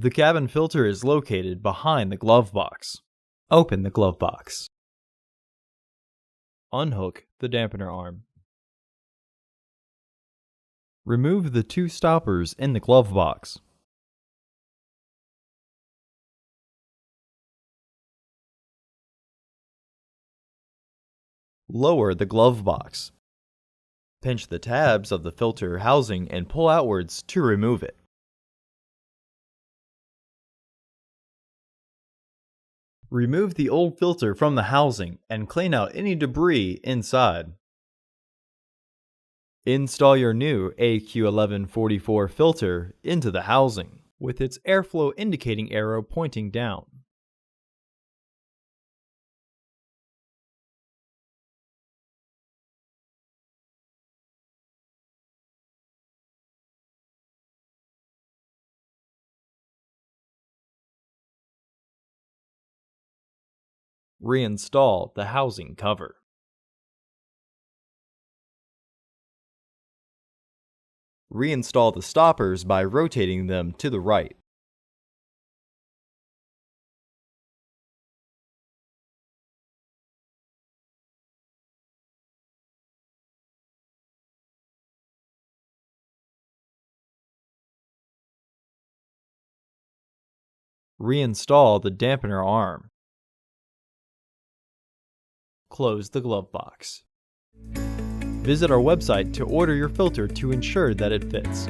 The cabin filter is located behind the glove box. Open the glove box. Unhook the dampener arm. Remove the two stoppers in the glove box. Lower the glove box. Pinch the tabs of the filter housing and pull outwards to remove it. Remove the old filter from the housing and clean out any debris inside. Install your new AQ1144 filter into the housing, with its airflow indicating arrow pointing down. Reinstall the housing cover. Reinstall the stoppers by rotating them to the right. Reinstall the dampener arm. Close the glove box. Visit our website to order your filter to ensure that it fits.